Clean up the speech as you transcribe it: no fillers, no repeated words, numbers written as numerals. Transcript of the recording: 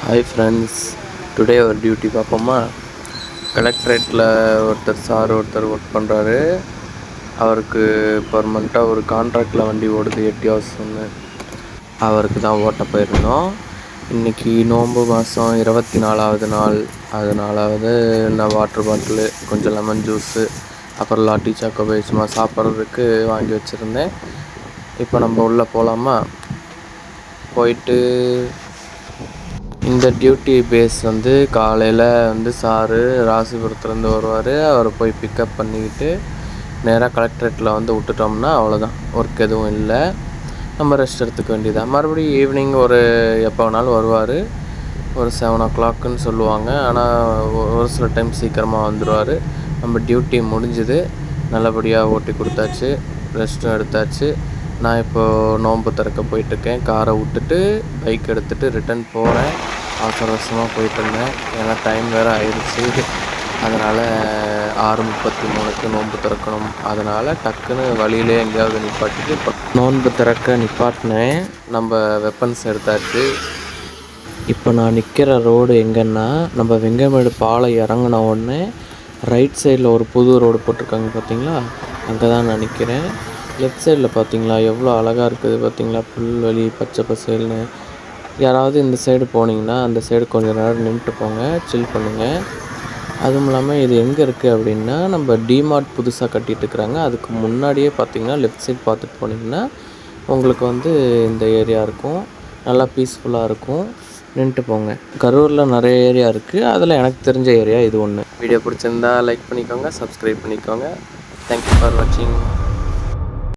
Hi friends, today ஒரு duty பார்ப்போமா. கலெக்ட்ரேட்டில் ஒருத்தர் ஒர்க் பண்ணுறாரு. அவருக்கு பர்மனெண்ட்டாக ஒரு கான்ட்ராக்டில் வண்டி ஓடுது 8 ஹவர்ஸ் ஒன்று. அவருக்கு தான் ஓட்ட போயிருந்தோம். இன்றைக்கி நோன்பு மாதம் 24வது நாள். அதனாலாவது நான் வாட்டர் பாட்டிலு, கொஞ்சம் லெமன் ஜூஸு, அப்புறம் லாட்டி சாக்கோபை சும்மா சாப்பிட்றதுக்கு வாங்கி வச்சுருந்தேன். இப்போ நம்ம உள்ளே போகலாமா. போயிட்டு இந்த டியூட்டி பேஸ் காலையில் சாரு ராசிபுரத்துலேருந்து வருவார். அவரை போய் பிக்கப் பண்ணிக்கிட்டு நேராக கலெக்ட்ரேட்டில் விட்டுட்டோம்னா அவ்வளோதான், ஒர்க் எதுவும் இல்லை. நம்ம ரெஸ்ட் எடுத்துக்க வேண்டியதான். மறுபடியும் ஈவினிங் எப்போ வேணாலும் வருவார். ஒரு 7 o'clockன்னு சொல்லுவாங்க. ஆனால் ஒரு சில டைம் சீக்கிரமாக வந்துடுவார். நம்ம டியூட்டி முடிஞ்சுது, நல்லபடியாக ஓட்டி கொடுத்தாச்சு, ரெஸ்ட்டும் எடுத்தாச்சு. நான் இப்போது நோன்பு திறக்க போயிட்டுருக்கேன். காரை விட்டுட்டு பைக் எடுத்துகிட்டு ரிட்டன் போகிறேன். அவசரமாக போயிட்டுருந்தேன், ஏன்னா டைம் வேறு ஆயிடுச்சு. அதனால் 6:33க்கு நோன்பு திறக்கணும். அதனால் டக்குன்னு வழியிலே எங்கேயாவது நிப்பாட்டிட்டு இப்போ நோன்பு திறக்க நிப்பாட்டினேன். நம்ம வெப்பன்ஸ் எடுத்தாச்சு. இப்போ நான் நிற்கிற ரோடு எங்கன்னா, நம்ம வெங்கமேடு பாலம் இறங்கின உடனே ரைட் சைடில் ஒரு புது ரோடு போட்டிருக்காங்க பார்த்தீங்களா, அங்கே தான் நான் நிற்கிறேன். லெஃப்ட் சைடில் பார்த்தீங்களா எவ்வளோ அழகாக இருக்குது பார்த்தீங்களா, புல்வெளி பச்சை பசேல்னு. யாராவது இந்த சைடு போனீங்கன்னா அந்த சைடு கொஞ்சம் நேரம் நின்றுட்டு போங்க, சில் பண்ணுங்கள். அதுவும் இல்லாமல் இது எங்கே இருக்குது அப்படின்னா, நம்ம டிமார்ட் புதுசாக கட்டிகிட்டு இருக்கிறாங்க. அதுக்கு முன்னாடியே பார்த்தீங்கன்னா லெஃப்ட் சைட் பார்த்துட்டு போனீங்கன்னா உங்களுக்கு இந்த ஏரியா இருக்கும். நல்லா பீஸ்ஃபுல்லாக இருக்கும், நின்றுட்டு போங்க. கரூரில் நிறைய ஏரியா இருக்குது, அதில் எனக்கு தெரிஞ்ச ஏரியா இது ஒன்று. வீடியோ பிடிச்சிருந்தா லைக் பண்ணிக்கோங்க, சப்ஸ்கிரைப் பண்ணிக்கோங்க. தேங்க்யூ ஃபார் வாட்சிங்.